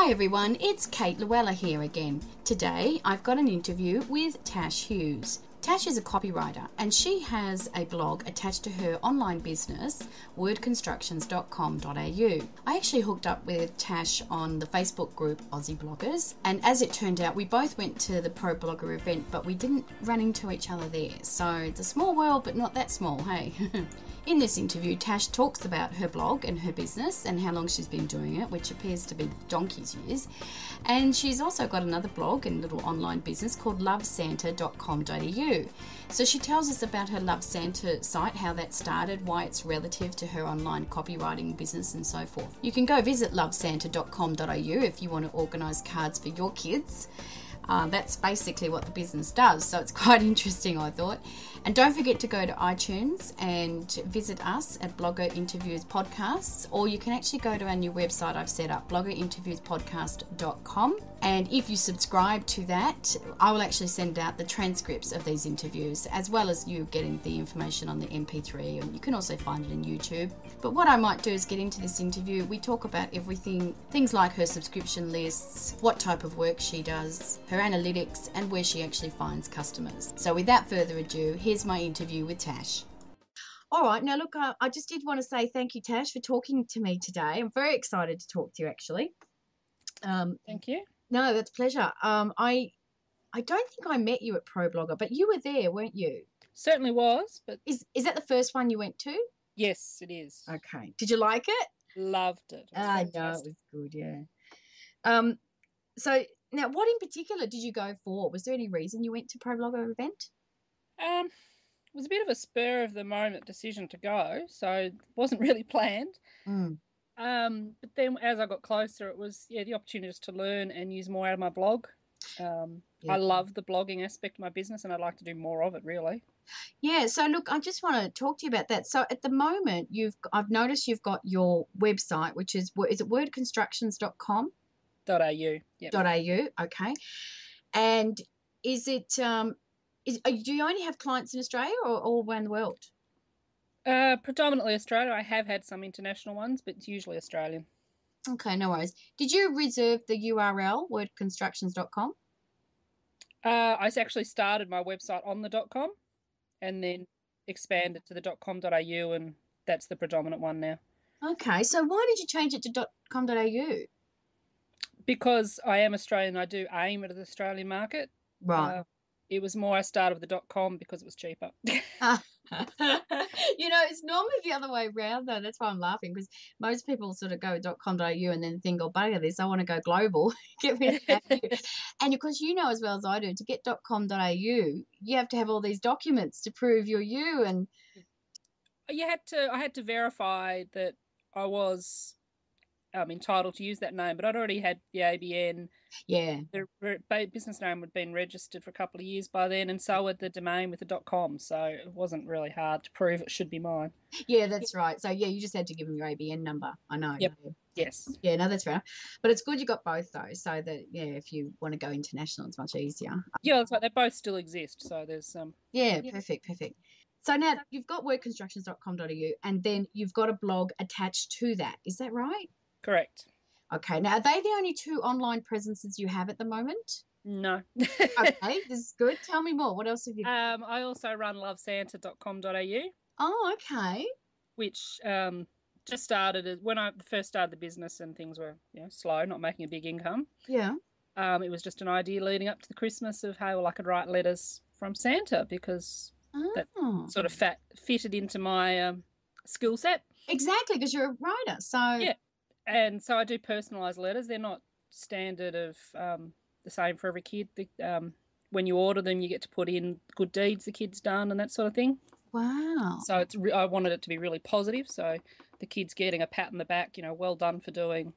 Hi everyone, it's Kate Luella here again. Today I've got an interview with Tash Hughes. Tash is a copywriter and she has a blog attached to her online business, wordconstructions.com.au. I actually hooked up with Tash on the Facebook group Aussie Bloggers, and as it turned out we both went to the Problogger Event, but we didn't run into each other there. So it's a small world, but not that small, hey? In this interview, Tash talks about her blog and her business and how long she's been doing it, which appears to be donkey's years. And she's also got another blog and little online business called lovesanta.com.au. So she tells us about her Love Santa site, how that started, why it's relative to her online copywriting business and so forth. You can go visit lovesanta.com.au if you want to organise cards for your kids. That's basically what the business does, so it's quite interesting, I thought. And don't forget to go to iTunes and visit us at Blogger Interviews Podcasts, or you can actually go to our new website I've set up, bloggerinterviewspodcast.com. And if you subscribe to that, I will actually send out the transcripts of these interviews, as well as you getting the information on the MP3, and you can also find it in YouTube. But what I might do is get into this interview. We talk about everything, things like her subscription lists, what type of work she does, her analytics, and where she actually finds customers. So without further ado, here's my interview with Tash. All right, now look, I just did want to say thank you, Tash, for talking to me today. I'm very excited to talk to you, actually. Thank you. No, that's a pleasure. I don't think I met you at Problogger, but you were there, weren't you? Certainly was, but Is that the first one you went to? yes, it is. Okay. Did you like it? Loved it. I know it was good, yeah. So now, what in particular did you go for? Was there any reason you went to Problogger Event? It was a bit of a spur of the moment decision to go, so it wasn't really planned. But then as I got closer, it was the opportunity to learn and use more out of my blog. I love the blogging aspect of my business, and I'd like to do more of it, really. Yeah, so look, I just want to talk to you about that. So at the moment, I've noticed you've got your website, which is it wordconstructions.com.au? Yep. Okay. And is it do you only have clients in Australia or all around the world? Predominantly Australia. I have had some international ones, but it's usually Australian. Okay, no worries. Did you reserve the URL, wordconstructions.com? I actually started my website on the .com and then expanded to the .com.au, and that's the predominant one now. Okay, so why did you change it to .com.au? Because I am Australian, I do aim at the Australian market. Right. It was more I started with the .com because it was cheaper. It's normally the other way around, though. That's why I'm laughing, because most people sort of go .com.au and then think, oh, bugger this, I want to go global. Get rid of that. And of course, you know as well as I do, to get .com.au, you have to have all these documents to prove you're you. And I had to verify that I was entitled to use that name, but I'd already had the ABN. Yeah. The business name had been registered for a couple of years by then, and so had the domain with the .com, so it wasn't really hard to prove it should be mine. Yeah, that's right. So, you just had to give them your ABN number. I know. Yep. Yes. Yeah, no, that's fair. But it's good you got both, though, so that, if you want to go international, it's much easier. Yeah, that's right. They both still exist, so there's Yeah, perfect. So now you've got wordconstructions.com.au, and then you've got a blog attached to that. Is that right? Correct. Okay. Now, are they the only two online presences you have at the moment? No. Okay, this is good. Tell me more. What else have you got? I also run lovesanta.com.au. Oh, okay. Which just started when I first started the business and things were slow, not making a big income. Yeah. It was just an idea leading up to the Christmas of how I could write letters from Santa, because that sort of fitted into my skill set. Exactly, because you're a writer. So yeah, and so I do personalised letters. They're not standard of the same for every kid. When you order them, you get to put in good deeds the kid's done and that sort of thing. Wow. So I wanted it to be really positive. So the kid's getting a pat on the back, well done for doing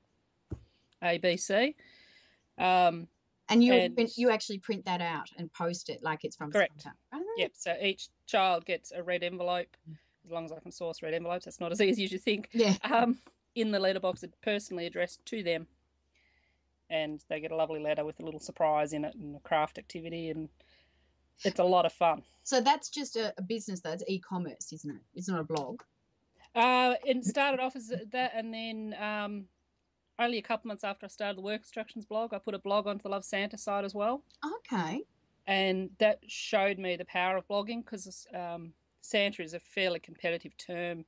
A, B, C. And you actually print that out and post it like it's from correct. Santa. Oh. Yep. So each child gets a red envelope, as long as I can source red envelopes. That's not as easy as you think. Yeah. In the letterbox, it's personally addressed to them, and they get a lovely letter with a little surprise in it and a craft activity, and it's a lot of fun. So that's just a business, though. It's e-commerce, isn't it? It's not a blog. It started off as that, and then only a couple months after I started the Work Instructions blog, I put a blog onto the Love Santa site as well. Okay. And that showed me the power of blogging because Santa is a fairly competitive term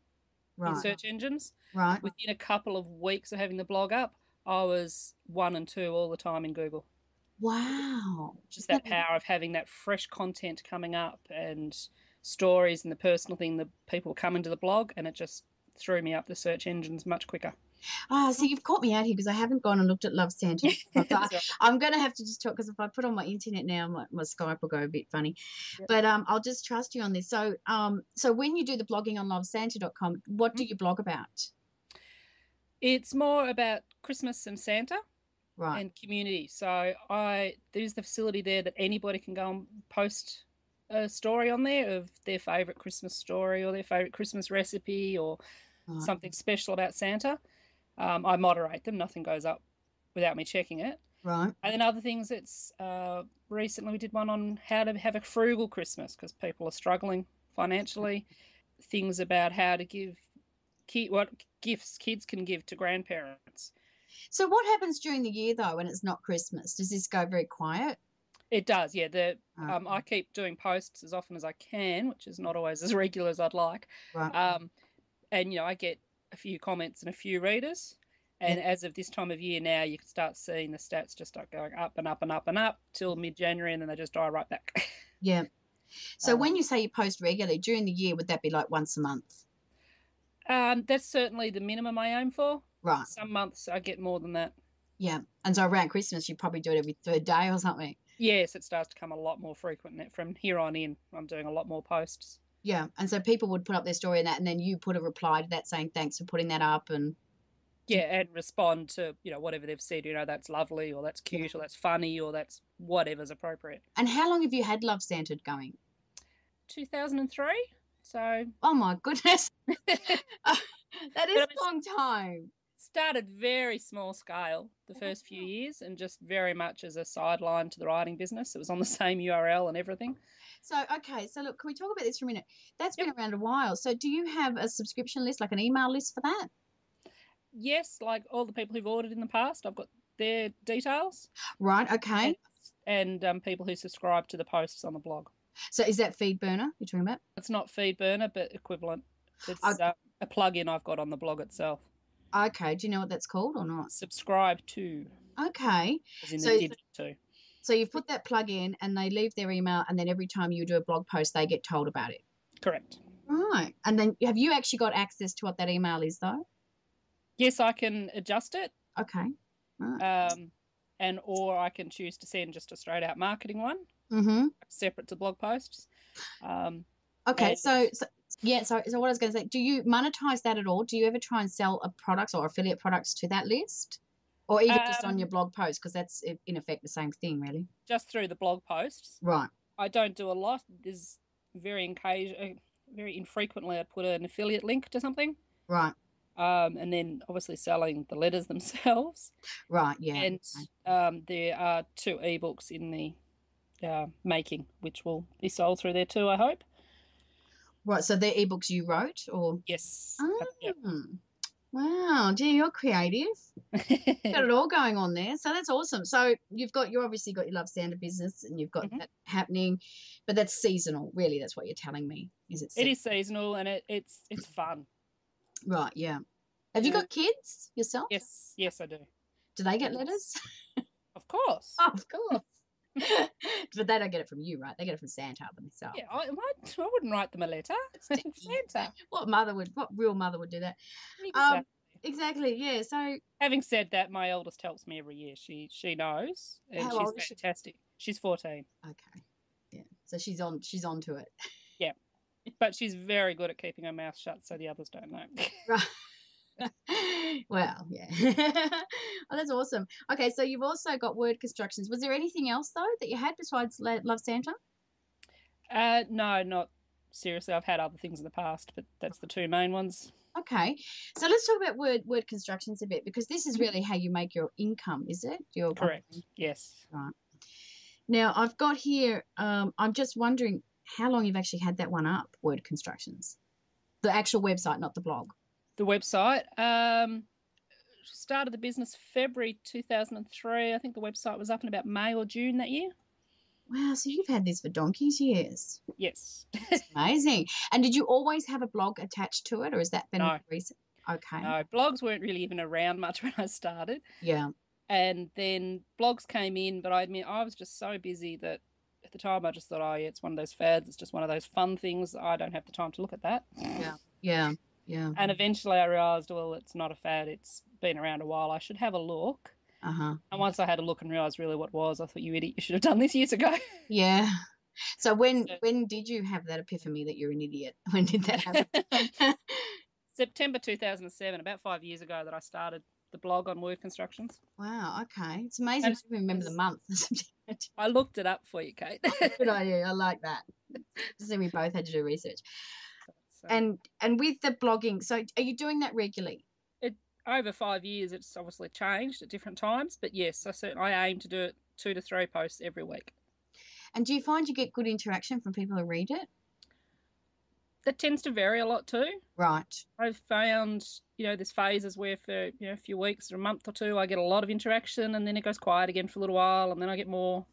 in search engines. Right. Within a couple of weeks of having the blog up, I was 1 and 2 all the time in Google. Wow. Just that power of having that fresh content coming up and stories and the personal thing that people come into the blog, and it just threw me up the search engines much quicker. So you've caught me out here because I haven't gone and looked at Love Santa. I'm going to have to just talk because if I put on my internet now, my Skype will go a bit funny. Yep. But I'll just trust you on this. So so when you do the blogging on lovesanta.com, what do you blog about? It's more about Christmas and Santa. Right. And community. So there's the facility there that anybody can go and post a story on there of their favourite Christmas story or their favourite Christmas recipe or something special about Santa. I moderate them. Nothing goes up without me checking it. Right. And then other things, it's recently we did one on how to have a frugal Christmas because people are struggling financially. Things about how to give what gifts kids can give to grandparents. So what happens during the year, though, when it's not Christmas? Does this go very quiet? It does, yeah. I keep doing posts as often as I can, which is not always as regular as I'd like. Right. And, I get a few comments and a few readers. And as of this time of year now, you can start seeing the stats just start going up and up and up and up till mid-January, and then they just die right back. Yeah. So when you say you post regularly, during the year, would that be like once a month? That's certainly the minimum I aim for. Right. Some months I get more than that. Yeah. And so around Christmas, you probably do it every third day or something. Yes, it starts to become a lot more frequent. From here on in, I'm doing a lot more posts. Yeah. And so people would put up their story and that, and then you put a reply to that saying, thanks for putting that up. And and respond to, whatever they've said, that's lovely or that's cute or that's funny or that's whatever's appropriate. And how long have you had Love Santa going? 2003. So. Oh, my goodness. That is a long time. Started very small scale the first few years and just very much as a sideline to the writing business. It was on the same URL and everything. So, okay. So, look, can we talk about this for a minute? That's been around a while. So, do you have a subscription list, like an email list for that? Yes, like all the people who've ordered in the past, I've got their details. Right, okay. And people who subscribe to the posts on the blog. So, is that FeedBurner you're talking about? It's not FeedBurner, but equivalent. It's a plugin I've got on the blog itself. Okay. Do you know what that's called or not? Subscribe to. Okay. As in the digit to. So you've put that plug in and they leave their email, and then every time you do a blog post, they get told about it. Correct. Right. And then have you actually got access to what that email is, though? Yes, I can adjust it. Okay. Right. Or I can choose to send just a straight out marketing one, separate to blog posts. Okay. So what I was going to say, do you monetize that at all? Do you ever try and sell a products or affiliate products to that list? Or even just on your blog post, because that's in effect the same thing, really. Just through the blog posts. Right. I don't do a lot. There's very infrequently I put an affiliate link to something. Right. And then obviously selling the letters themselves. Right, yeah. And there are 2 ebooks in the making, which will be sold through there too, I hope. Right, so they're ebooks you wrote, or? Yes. Yep. Wow, gee, you're creative. Got it all going on there. So that's awesome. So you obviously got your Love Santa business and you've got that happening, but that's seasonal, really. That's what you're telling me. Is it seasonal? It is seasonal and it's fun. Right, yeah. Have you got kids yourself? Yes, I do. Do they get letters? Of course. Oh, of course. But they don't get it from you, right? They get it from Santa themselves. Yeah, I wouldn't write them a letter. Santa. What real mother would do that? Exactly, yeah. So having said that, my eldest helps me every year. She knows, and she's fantastic. She's 14. Okay, yeah. So she's on to it. Yeah, but she's very good at keeping her mouth shut, so the others don't know. Right. Well, yeah. Oh, that's awesome. Okay, so you've also got word constructions. Was there anything else though that you had besides Love Santa? No, not seriously. I've had other things in the past, but that's the 2 main ones. Okay, so let's talk about word constructions a bit, because this is really how you make your income, is it? Correct. Yes. Right. Now I've got here. I'm just wondering how long you've actually had that one up. Word constructions, the actual website, not the blog. The website, started the business February 2003. I think the website was up in about May or June that year. Wow, so you've had this for donkey's years. Yes. That's amazing. And did you always have a blog attached to it, or has that been No. recent? Okay. No, blogs weren't really even around much when I started. Yeah. And then blogs came in, but I admit I was just so busy that at the time I just thought, oh, yeah, it's one of those fads. It's just one of those fun things. I don't have the time to look at that. Yeah. Yeah. Yeah. And eventually I realised, well, it's not a fad. It's been around a while. I should have a look. Uh-huh. And once I had a look and realised really what it was, I thought, you idiot, you should have done this years ago. Yeah. So when did you have that epiphany that you're an idiot? When did that happen? September 2007, about 5 years ago that I started the blog on word constructions. Wow, okay. It's amazing to remember the month. I looked it up for you, Kate. Good idea. I like that. So we both had to do research. So, and with the blogging, so are you doing that regularly? Over 5 years, it's obviously changed at different times, but yes, I aim to do it 2 to 3 posts every week. And do you find you get good interaction from people who read it? That tends to vary a lot too. Right. I've found, there's phases where for, a few weeks or a month or two, I get a lot of interaction and then it goes quiet again for a little while and then I get more.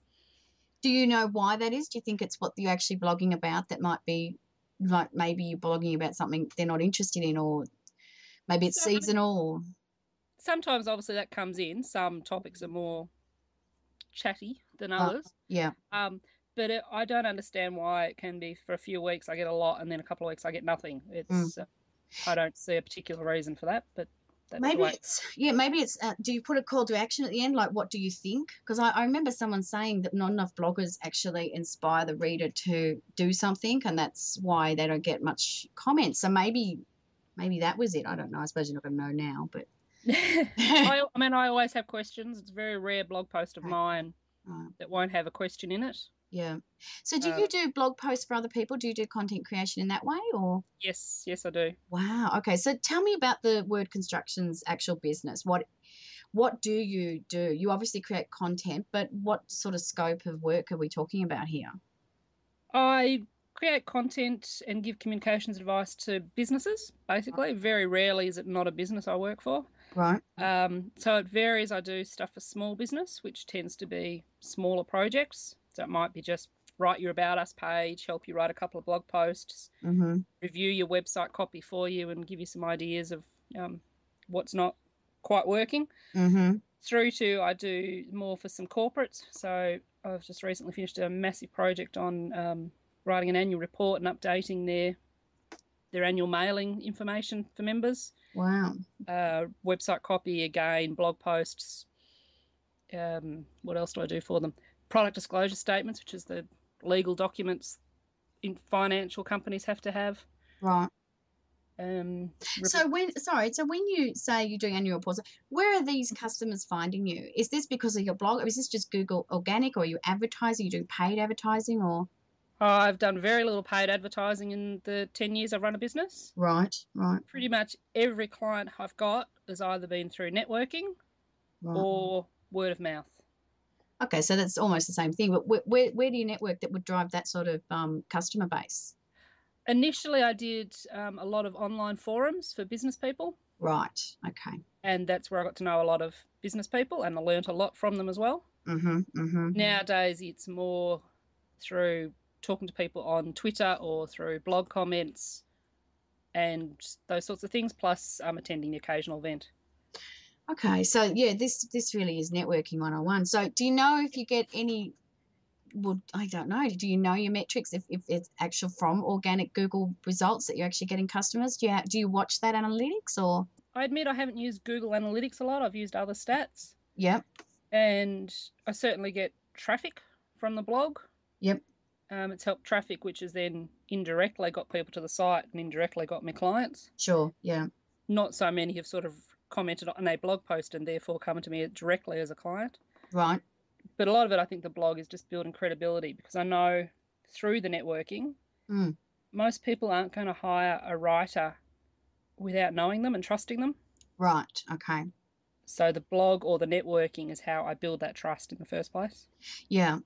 Do you know why that is? Do you think it's what you're actually blogging about that might be, like maybe you're blogging about something they're not interested in, or maybe it's seasonal? Or... Sometimes obviously that comes in. Some topics are more chatty than others. Yeah. But I don't understand why it can be for a few weeks I get a lot and then a couple of weeks I get nothing. It's I don't see a particular reason for that, but that's maybe it's do you put a call to action at the end, like what do you think? Because I remember someone saying that not enough bloggers actually inspire the reader to do something, and that's why they don't get much comments. So maybe that was it. I don't know. I suppose you're not going to know now, but I always have questions. It's a very rare blog post of mine that won't have a question in it. Yeah. So do you do blog posts for other people? Do you do content creation in that way, or? Yes, I do. Wow. Okay. So tell me about the Word Constructions actual business. What do? You obviously create content, but what sort of scope of work are we talking about here? I create content and give communications advice to businesses, basically. Very rarely is it not a business I work for. Right. So it varies. I do stuff for small business, which tends to be smaller projects. So it might be just write your About Us page, help you write a couple of blog posts, review your website copy for you and give you some ideas of what's not quite working. Through to I do more for some corporates. So I've just recently finished a massive project on writing an annual report and updating their annual mailing information for members. Wow. Website copy again, blog posts. What else do I do for them? Product disclosure statements, which is the legal documents in financial companies have to have. Right. So when you say you're doing annual reports, where are these customers finding you? Is this because of your blog, or is this just Google organic, or are you advertising? Are you doing paid advertising, or? I've done very little paid advertising in the 10 years I've run a business. Right. Pretty much every client I've got has either been through networking or word of mouth. Okay, so that's almost the same thing. But where do you network that would drive that sort of customer base? Initially, I did a lot of online forums for business people. Right, okay. And that's where I got to know a lot of business people and I learnt a lot from them as well. Nowadays, it's more through talking to people on Twitter or through blog comments and those sorts of things, plus attending the occasional event. Okay, so yeah, this really is networking 101. So do you know if you get any, well, I don't know, do you know your metrics if it's actual from organic Google results that you're actually getting customers? Do you watch that analytics, or? I admit I haven't used Google Analytics a lot. I've used other stats. Yep. And I certainly get traffic from the blog. Yep. It's helped traffic, which has then indirectly got people to the site and indirectly got me clients. Sure, yeah. Not so many have sort of commented on a blog post and therefore coming to me directly as a client. Right. But a lot of it, I think the blog is just building credibility, because I know through the networking, most people aren't going to hire a writer without knowing them and trusting them. Right, okay. So the blog or the networking is how I build that trust in the first place. Yeah,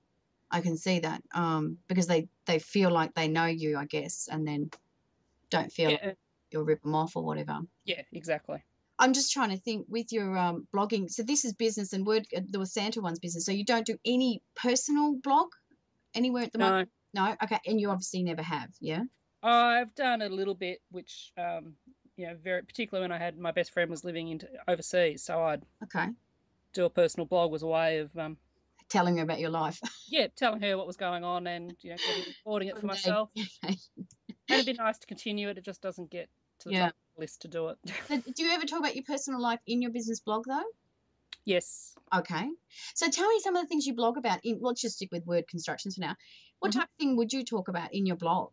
I can see that, because they feel like they know you, I guess, and then don't feel like you'll rip them off or whatever. Yeah, exactly. I'm just trying to think with your blogging. So this is business and Word, there was Santa one's business. So you don't do any personal blog anywhere at the moment? No. Okay. And you obviously never have, yeah? I've done a little bit, which, very particularly when I had my best friend was living overseas. So I'd do a personal blog was a way of telling her about your life. Yeah, telling her what was going on and, recording it for myself. And it'd be nice to continue it. It just doesn't get to the top of the list to do it. So do you ever talk about your personal life in your business blog, though? Yes. Okay. So tell me some of the things you blog about. Let's just stick with word constructions for now. What type of thing would you talk about in your blog?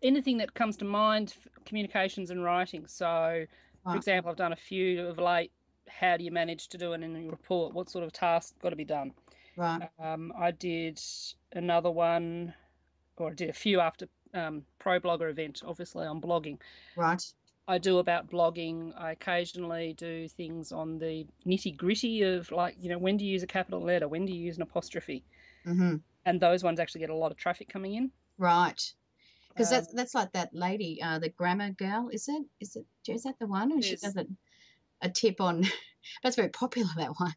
Anything that comes to mind, communications and writing. So, for example, I've done a few of late. How do you manage to do it in a report? What sort of tasks got to be done? Right. I did another one, or I did a few after Problogger Event, obviously on blogging. Right. I do about blogging. I occasionally do things on the nitty-gritty of, like, when do you use a capital letter? When do you use an apostrophe? Mm-hmm. And those ones actually get a lot of traffic coming in. Right. Because that's like that lady, the grammar girl, is that the one? And she does a tip on, that's very popular, that one.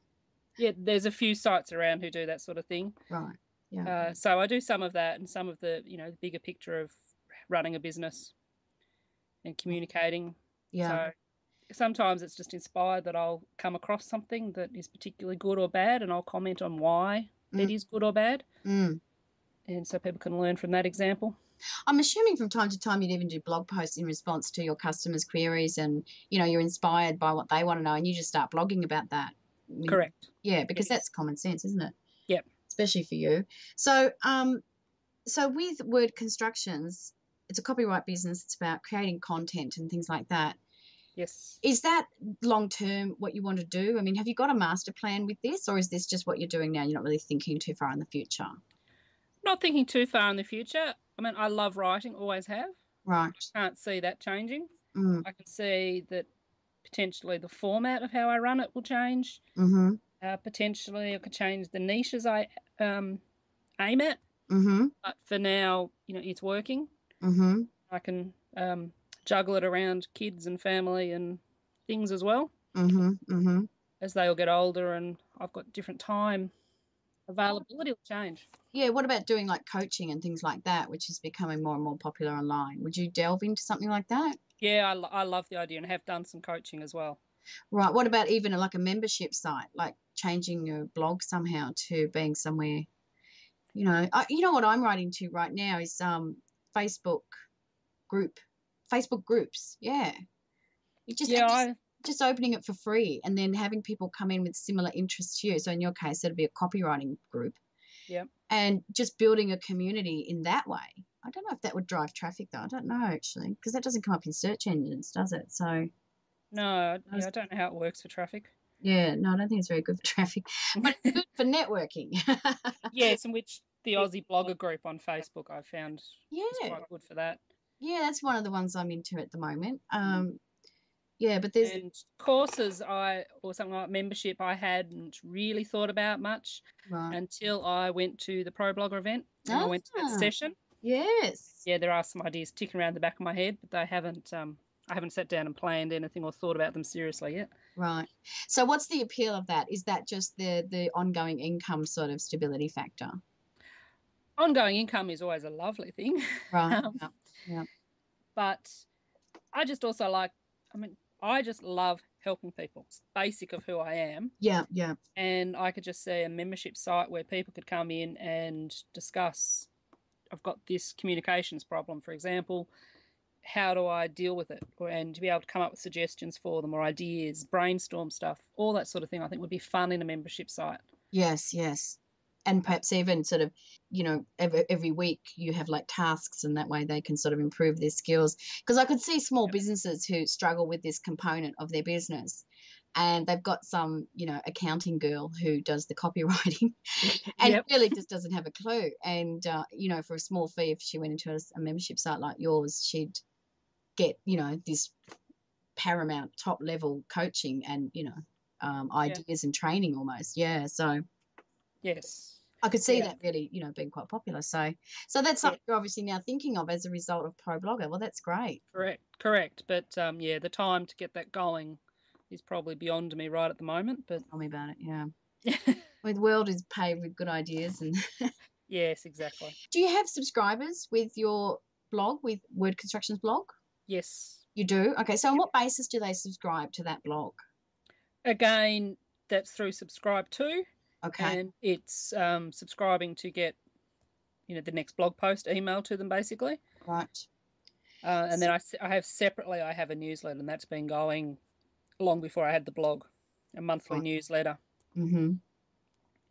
Yeah, there's a few sites around who do that sort of thing. Right. Yeah. So I do some of that and some of the, the bigger picture of running a business and communicating. Yeah. So sometimes it's just inspired that I'll come across something that is particularly good or bad, and I'll comment on why it is good or bad. And so people can learn from that example. I'm assuming from time to time you'd even do blog posts in response to your customers' queries, and you're inspired by what they want to know, and you just start blogging about that. Correct. Yeah, because that's common sense, isn't it? Yep. Especially for you. So, so with word constructions, it's a copyright business. It's about creating content and things like that. Yes. Is that long term what you want to do? I mean, have you got a master plan with this, or is this just what you're doing now? You're not really thinking too far in the future? Not thinking too far in the future. I mean, I love writing, always have. Right. I can't see that changing. I can see that potentially the format of how I run it will change. Potentially I could change the niches I aim at. But for now, it's working. I can juggle it around kids and family and things as well. As they all get older and I've got different time, availability will change. Yeah, what about doing like coaching and things like that, which is becoming more and more popular online? Would you delve into something like that? Yeah, I love the idea and have done some coaching as well. Right. What about even like a membership site, like changing your blog somehow to being somewhere, you know what I'm writing to right now is Facebook groups. Yeah. Just opening it for free and then having people come in with similar interests to you. So in your case, it'd be a copywriting group. Yeah. And just building a community in that way. I don't know if that would drive traffic, though. I don't know, actually, because that doesn't come up in search engines, does it? So no, I don't know how it works for traffic. Yeah, no, I don't think it's very good for traffic, but it's good for networking. Yes, in which the Aussie blogger group on Facebook I found is quite good for that. Yeah, that's one of the ones I'm into at the moment. Yeah, but there's courses or something like membership I hadn't really thought about much until I went to the Problogger event and I went to that session. Yes. Yeah, there are some ideas ticking around the back of my head, but they haven't. I haven't sat down and planned anything or thought about them seriously yet. Right. So, what's the appeal of that? Is that just the ongoing income sort of stability factor? Ongoing income is always a lovely thing. Right. Yeah. But I just also I just love helping people. It's basic of who I am. Yeah, yeah. And I could just see a membership site where people could come in and discuss, I've got this communications problem, for example, how do I deal with it? And to be able to come up with suggestions for them or ideas, brainstorm stuff, all that sort of thing I think would be fun in a membership site. Yes, yes. And perhaps even sort of, every week you have like tasks and that way they can sort of improve their skills. Because I could see small businesses who struggle with this component of their business and they've got some, accounting girl who does the copywriting and really just doesn't have a clue. And, for a small fee, if she went into a membership site like yours, she'd get, this paramount top level coaching and, ideas and training almost. Yeah. So. Yes. I could see that really, being quite popular. So that's something you're obviously now thinking of as a result of Problogger. Well, that's great. Correct. But, the time to get that going is probably beyond me right at the moment. But tell me about it. Yeah. Well, the world is paved with good ideas, and yes, exactly. Do you have subscribers with your blog, with Word Construction's blog? Yes. You do? Okay. So on what basis do they subscribe to that blog? Again, that's through subscribe to. Okay. And it's subscribing to get, the next blog post emailed to them, basically. Right. And then I have separately, I have a newsletter, and that's been going long before I had the blog, a monthly newsletter,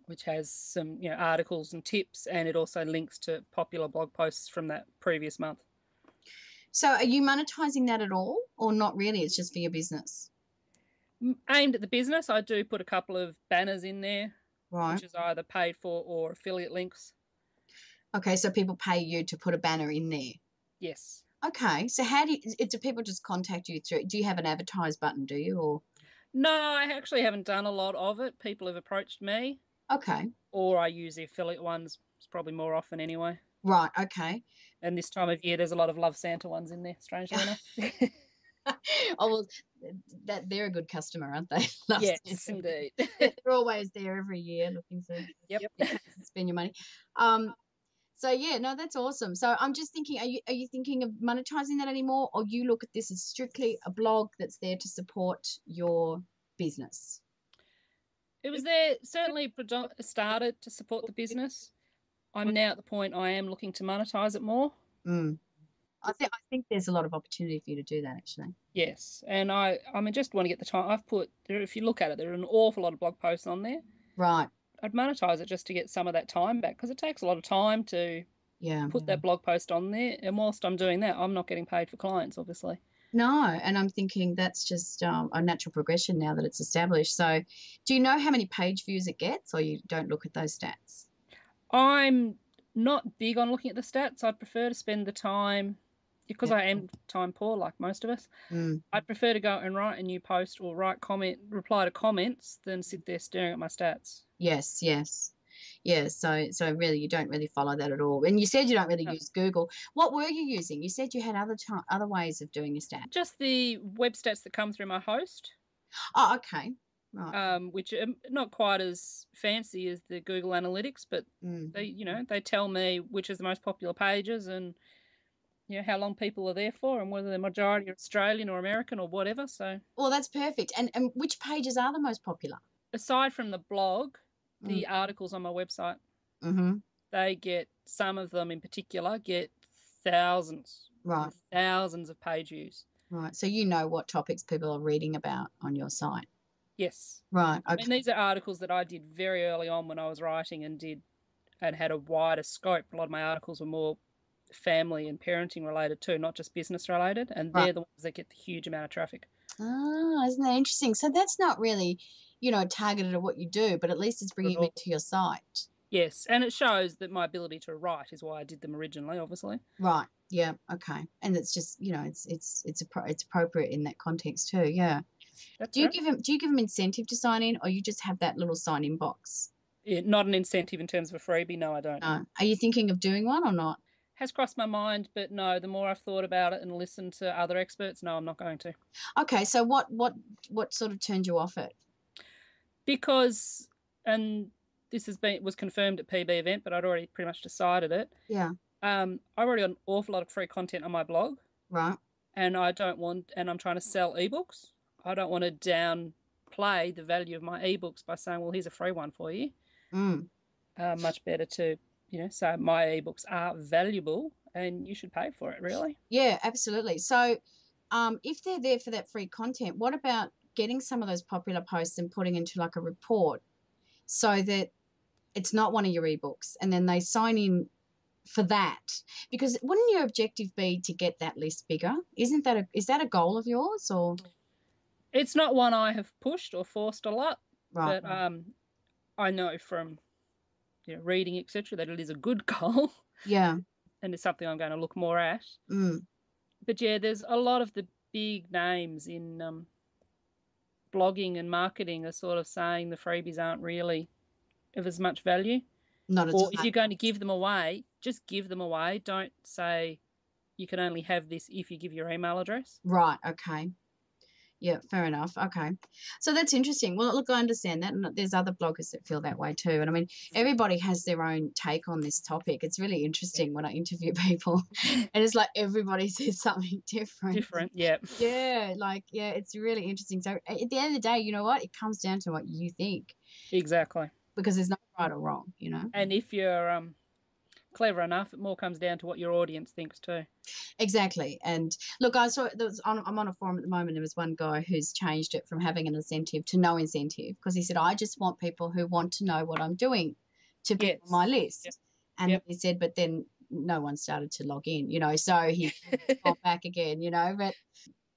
which has some articles and tips, and it also links to popular blog posts from that previous month. So are you monetizing that at all, or not really? It's just for your business? Aimed at the business, I do put a couple of banners in there, right, which is either paid for or affiliate links. Okay, so people pay you to put a banner in there? Yes. Okay, so do people just contact you through? Do you have an advertise button? Do you, or? No, I actually haven't done a lot of it. People have approached me. Okay. Or I use the affiliate ones. It's probably more often anyway. Right. Okay. And this time of year, there's a lot of Love Santa ones in there, strangely enough. Oh, well, they're a good customer, aren't they? Love yes, Santa. indeed. They're always there every year looking to spend your money. So yeah, no, that's awesome. So I'm just thinking, are you thinking of monetizing that anymore, or you look at this as strictly a blog that's there to support your business? It was there, certainly started to support the business. I'm now at the point I am looking to monetize it more. I think there's a lot of opportunity for you to do that, actually. Yes, and I just want to get the time. I've put there. If you look at it, there are an awful lot of blog posts on there. Right. I'd monetize it just to get some of that time back, because it takes a lot of time to put that blog post on there. And whilst I'm doing that, I'm not getting paid for clients, obviously. No, and I'm thinking that's just a natural progression now that it's established. So do you know how many page views it gets, or you don't look at those stats? I'm not big on looking at the stats. I'd prefer to spend the time, because I am time poor like most of us. I'd prefer to go and write a new post or reply to comments than sit there staring at my stats. Yes. Yeah, so really you don't really follow that at all. And you said you don't really use Google. What were you using? You said you had other ways of doing your stats. Just the web stats that come through my host. Oh, okay. Right. Which are not quite as fancy as the Google Analytics, but they tell me which is the most popular pages and how long people are there for and whether the majority are Australian or American or whatever. So, well, that's perfect. And which pages are the most popular? Aside from the blog, the articles on my website, they get, some of them in particular get thousands of page views. Right. So you know what topics people are reading about on your site. Yes. Right. Okay. I mean, these are articles that I did very early on when I was writing and had a wider scope. A lot of my articles were more family and parenting related too, not just business related. And they're the ones that get the huge amount of traffic. Ah, isn't that interesting? So that's not really, targeted at what you do, but at least it's bringing them to your site. Yes, and it shows that my ability to write is why I did them originally, obviously. Right. Yeah. Okay. And it's just, it's appropriate in that context too. Yeah. Do you give them incentive to sign in, or you just have that little sign in box? Yeah, not an incentive in terms of a freebie. No, I don't. No. Are you thinking of doing one or not? Has crossed my mind, but no. The more I've thought about it and listened to other experts, no, I'm not going to. Okay. So what sort of turned you off it? Because, and this was confirmed at PB event, but I'd already pretty much decided it. Yeah. I've already got an awful lot of free content on my blog. Right. And I'm trying to sell ebooks. I don't want to downplay the value of my ebooks by saying, well, here's a free one for you. Much better to, say my ebooks are valuable and you should pay for it, really. Yeah, absolutely. So if they're there for that free content, what about getting some of those popular posts and putting into like a report so that it's not one of your ebooks, and then they sign in for that? Because wouldn't your objective be to get that list bigger? Is that a goal of yours, or? It's not one I have pushed or forced a lot, right. But I know from reading, etc., that it is a good goal. Yeah. And it's something I'm going to look more at. But yeah, there's a lot of the big names in blogging and marketing are sort of saying the freebies aren't really of as much value. Not at all. Or if you're going to give them away, just give them away. Don't say you can only have this if you give your email address. Right. Okay. Yeah, fair enough. Okay. So that's interesting. Well, look, I understand that. And there's other bloggers that feel that way too. And I mean, everybody has their own take on this topic. It's really interesting when I interview people and it's like everybody says something different. Different, yeah. Yeah, like, yeah, it's really interesting. So at the end of the day, you know what? It comes down to what you think. Exactly. Because there's no right or wrong, you know? And if you're clever enough, it more comes down to what your audience thinks too. Exactly. And look, I saw I'm on a forum at the moment. There was one guy who's changed it from having an incentive to no incentive because he said, I just want people who want to know what I'm doing to be on my list. Yep. And he said, but then no one started to log in, you know, so he gone back again, you know, but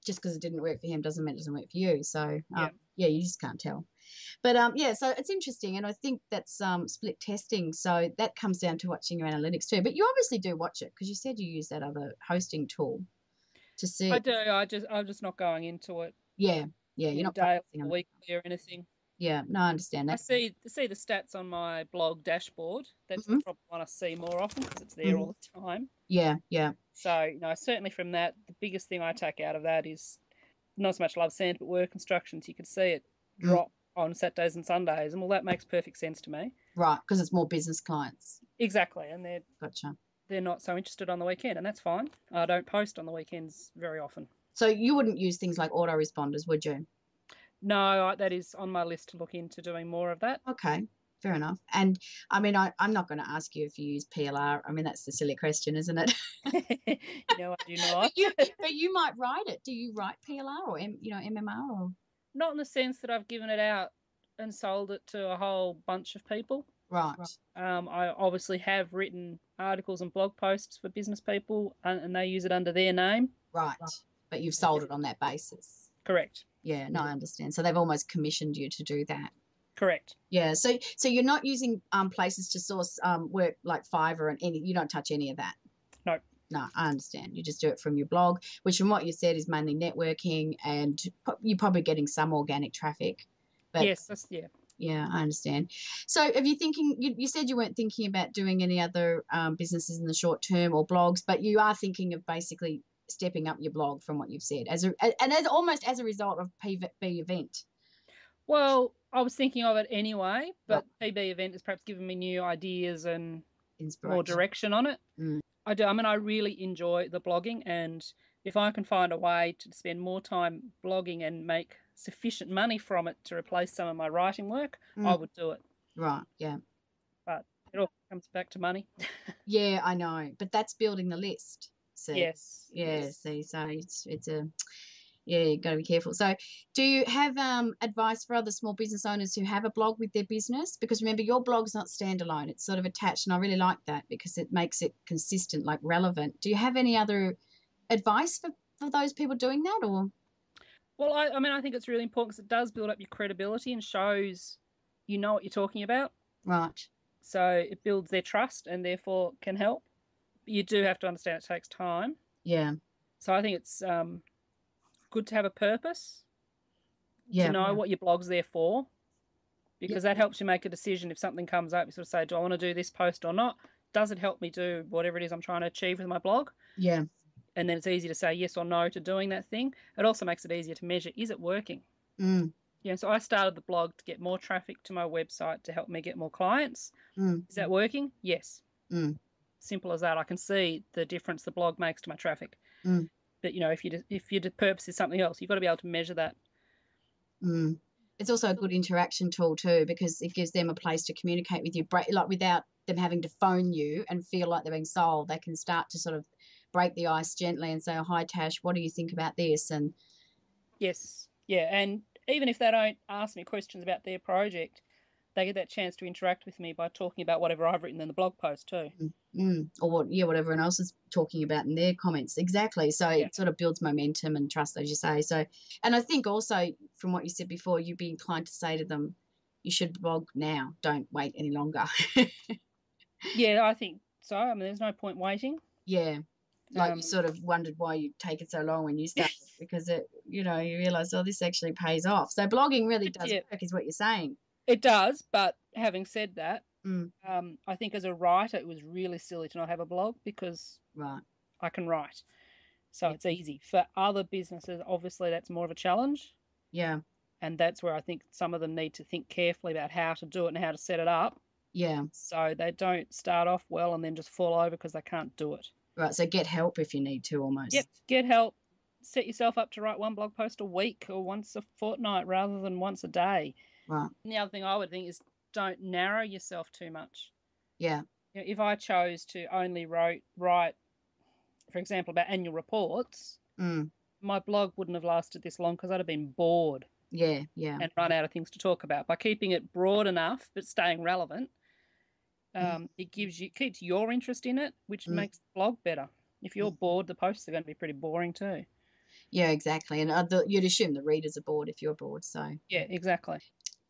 just because it didn't work for him doesn't mean it doesn't work for you. So, yeah, you just can't tell. But yeah, so it's interesting, and I think that's split testing. So that comes down to watching your analytics too. But you obviously do watch it because you said you use that other hosting tool to see. I do. I'm just not going into it. Yeah, you're not daily or weekly or anything. Yeah, no, I understand that. I see the stats on my blog dashboard. That's the problem one I see more often because it's there all the time. Yeah. So, certainly from that, the biggest thing I take out of that is not so much love Santa, but work instructions. You could see it drop on Saturdays and Sundays, and well, that makes perfect sense to me. Right, because it's more business clients. Exactly, and Gotcha. They're not so interested on the weekend, and that's fine. I don't post on the weekends very often. So you wouldn't use things like autoresponders, would you? No, that is on my list to look into doing more of that. Okay, fair enough. And I mean, I'm not going to ask you if you use PLR. I mean, that's the silly question, isn't it? No, I do not. but you might write it. Do you write PLR or MMR or? Not in the sense that I've given it out and sold it to a whole bunch of people. Right. I obviously have written articles and blog posts for business people, and they use it under their name. Right. But you've sold it on that basis. Correct. Yeah, no, I understand. So they've almost commissioned you to do that. Correct. Yeah. So you're not using places to source work like Fiverr and you don't touch any of that. No. No, I understand. You just do it from your blog, which from what you said is mainly networking, and you're probably getting some organic traffic. But yes, yeah, I understand. So are you thinking, you said you weren't thinking about doing any other businesses in the short term or blogs, but you are thinking of basically stepping up your blog from what you've said almost as a result of PB event. Well, I was thinking of it anyway, but PB event has perhaps given me new ideas and more direction on it. I do. I mean, I really enjoy the blogging, and if I can find a way to spend more time blogging and make sufficient money from it to replace some of my writing work, I would do it. Right, yeah. But it all comes back to money. Yeah, I know. But that's building the list. See? Yes. Yeah, see, so it's a... Yeah, you've got to be careful. So do you have advice for other small business owners who have a blog with their business? Because remember, your blog's not standalone. It's sort of attached, and I really like that because it makes it consistent, like relevant. Do you have any other advice for those people doing that? Or? Well, I mean, I think it's really important because it does build up your credibility and shows you know what you're talking about. Right. So it builds their trust and therefore can help. But you do have to understand it takes time. Yeah. So I think it's good to have a purpose, to know what your blog's there for, because that helps you make a decision. If something comes up, you sort of say, do I want to do this post or not? Does it help me do whatever it is I'm trying to achieve with my blog? Yeah. And then it's easy to say yes or no to doing that thing. It also makes it easier to measure, is it working? Yeah, so I started the blog to get more traffic to my website to help me get more clients. Is that working? Yes. Simple as that. I can see the difference the blog makes to my traffic. But, if your purpose is something else, you've got to be able to measure that. It's also a good interaction tool too, because it gives them a place to communicate with you, like without them having to phone you and feel like they're being sold. They can start to sort of break the ice gently and say, oh, hi, Tash, what do you think about this? And yes, yeah, and even if they don't ask me questions about their project, they get that chance to interact with me by talking about whatever I've written in the blog post too. Or what everyone else is talking about in their comments. Exactly. So it sort of builds momentum and trust, as you say. So, and I think also from what you said before, you'd be inclined to say to them, you should blog now. Don't wait any longer. Yeah, I think so. I mean, there's no point waiting. Yeah. Like you sort of wondered why you'd taken so long when you started because you realise, oh, this actually pays off. So blogging really does work is what you're saying. It does, but having said that, I think as a writer, it was really silly to not have a blog because I can write. So it's easy. For other businesses, obviously that's more of a challenge. Yeah. And that's where I think some of them need to think carefully about how to do it and how to set it up. Yeah. So they don't start off well and then just fall over because they can't do it. Right. So get help if you need to, almost. Yep. Get help. Set yourself up to write one blog post a week or once a fortnight rather than once a day. Right. And the other thing I would think is don't narrow yourself too much. Yeah. You know, if I chose to only write, for example, about annual reports, my blog wouldn't have lasted this long because I'd have been bored. Yeah, yeah. And run out of things to talk about. By keeping it broad enough but staying relevant, it keeps your interest in it, which makes the blog better. If you're bored, the posts are going to be pretty boring too. Yeah, exactly. And you'd assume the readers are bored if you're bored. So yeah, exactly.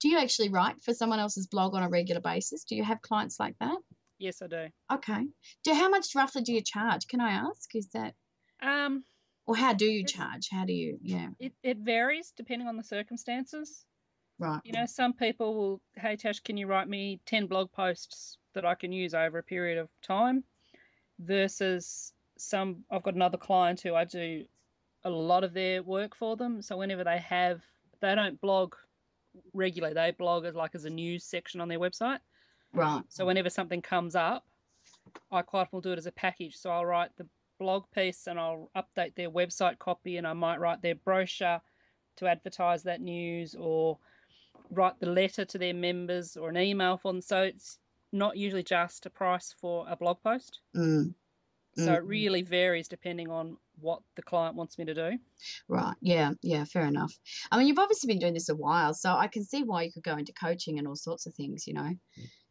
Do you actually write for someone else's blog on a regular basis? Do you have clients like that? Yes, I do. Okay. How much roughly do you charge? Can I ask? Is that or how do you charge? How do you? Yeah. It varies depending on the circumstances. Right. You know, some people will, hey Tash, can you write me 10 blog posts that I can use over a period of time? Versus I've got another client who I do a lot of their work for them. So whenever they don't blog regularly, they blog as a news section on their website. Right. So whenever something comes up, I quite often will do it as a package. So I'll write the blog piece and I'll update their website copy and I might write their brochure to advertise that news or write the letter to their members or an email for them. So it's not usually just a price for a blog post. So it really varies depending on what the client wants me to do. Right. Yeah. Yeah. Fair enough. I mean, you've obviously been doing this a while, so I can see why you could go into coaching and all sorts of things,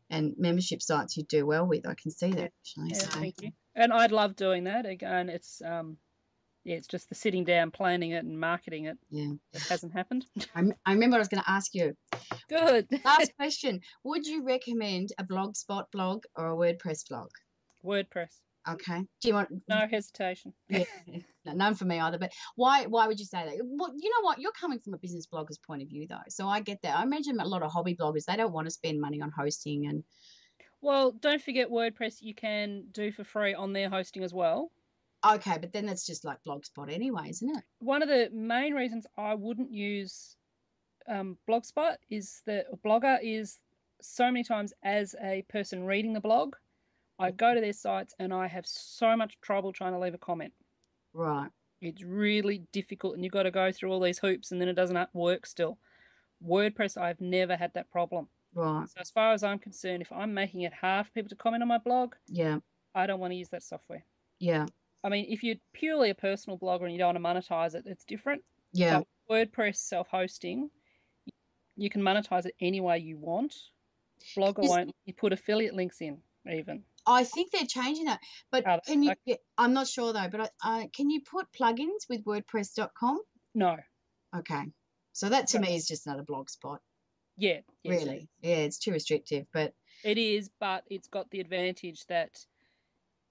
and membership sites you do well with. I can see that actually. Yeah, thank you. And I'd love doing that. Again, it's it's just the sitting down, planning it and marketing it. Yeah. That hasn't happened. I remember what I was going to ask you. Good. Last question. Would you recommend a Blogspot blog or a WordPress blog? WordPress. Okay. Do you want? No hesitation. Yeah. None for me either. But why would you say that? Well, you know what? You're coming from a business blogger's point of view, though. So I get that. I imagine a lot of hobby bloggers, they don't want to spend money on hosting and. Well, don't forget WordPress you can do for free on their hosting as well. Okay, but then that's just like Blogspot anyway, isn't it? One of the main reasons I wouldn't use Blogspot is that Blogger is so many times as a person reading the blog, I go to their sites and I have so much trouble trying to leave a comment. Right. It's really difficult and you've got to go through all these hoops and then it doesn't work still. WordPress, I've never had that problem. Right. So as far as I'm concerned, if I'm making it hard for people to comment on my blog, yeah, I don't want to use that software. Yeah. I mean, if you're purely a personal blogger and you don't want to monetize it, it's different. Yeah. But WordPress self-hosting, you can monetize it any way you want. Blogger won't. You put affiliate links in even. I think they're changing that. But can you? Yeah, I'm not sure though. But can you put plugins with WordPress.com? No. Okay. So that to me is just another blog spot. Yeah. Yes, really. Yeah, it's too restrictive. But it is. But it's got the advantage that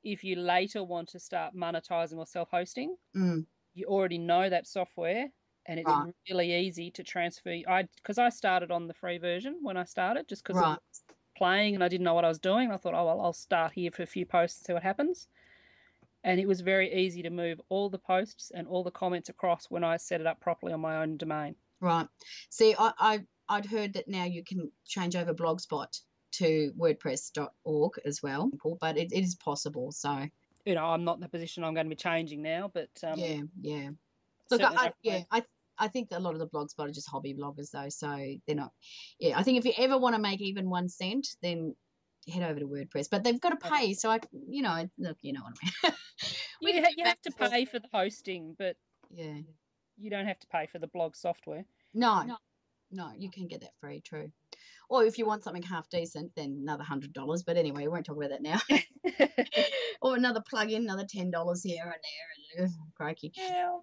if you later want to start monetizing or self-hosting, you already know that software. And it's really easy to transfer. Because I started on the free version when I started, just because I was playing and I didn't know what I was doing. I thought, oh, well, I'll start here for a few posts and see what happens. And it was very easy to move all the posts and all the comments across when I set it up properly on my own domain. Right. See, I'd heard that now you can change over Blogspot to WordPress.org as well, but it is possible. So, I'm not in the position I'm going to be changing now, but yeah. Look, I think that a lot of the blogspot are just hobby bloggers though, so they're not. Yeah, I think if you ever want to make even 1 cent, then head over to WordPress, but they've got to pay. So look, you know what I mean. You have to pay for the hosting, but you don't have to pay for the blog software. No, you can get that free. True. Or if you want something half decent, then another $100. But anyway, we won't talk about that now. Or another plug-in, another $10 here and there, and crikey. Yeah.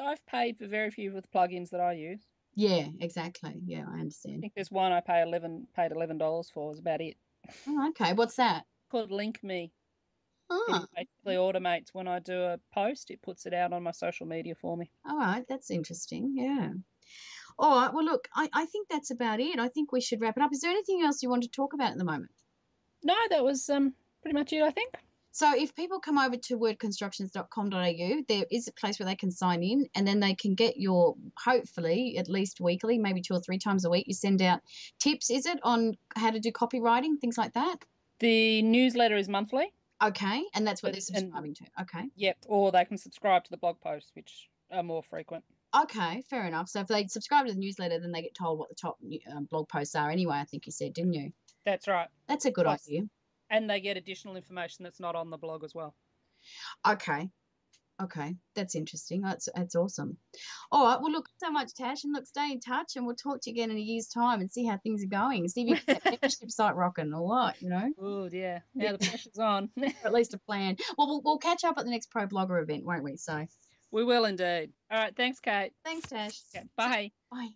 I've paid for very few of the plugins that I use. Yeah, exactly. Yeah, I understand. I think there's one I paid $11 for. Is about it. Oh, okay. What's that? It's called Link Me. It basically automates when I do a post. It puts it out on my social media for me. All right, that's interesting. Yeah. All right. Well, look, I think that's about it. I think we should wrap it up. Is there anything else you want to talk about at the moment? No, that was pretty much it, I think. So if people come over to wordconstructions.com.au, there is a place where they can sign in, and then they can get your, hopefully, at least weekly, maybe 2 or 3 times a week, you send out tips, is it, on how to do copywriting, things like that? The newsletter is monthly. Okay, and that's what they're subscribing to. Okay. Yep, or they can subscribe to the blog posts, which are more frequent. Okay, fair enough. So if they subscribe to the newsletter, then they get told what the top blog posts are anyway, I think you said, didn't you? That's right. That's a good idea. And they get additional information that's not on the blog as well. Okay. Okay, that's interesting. That's awesome. All right, well, look, so much, Tash, and look, stay in touch, and we'll talk to you again in a year's time and see how things are going. See if you get that membership site rocking or what, you know? Oh, yeah. Now the pressure's on. Or at least a plan. Well, we'll catch up at the next Problogger event, won't we? So we will indeed. All right, thanks, Kate. Thanks, Tash. Okay, bye. Bye.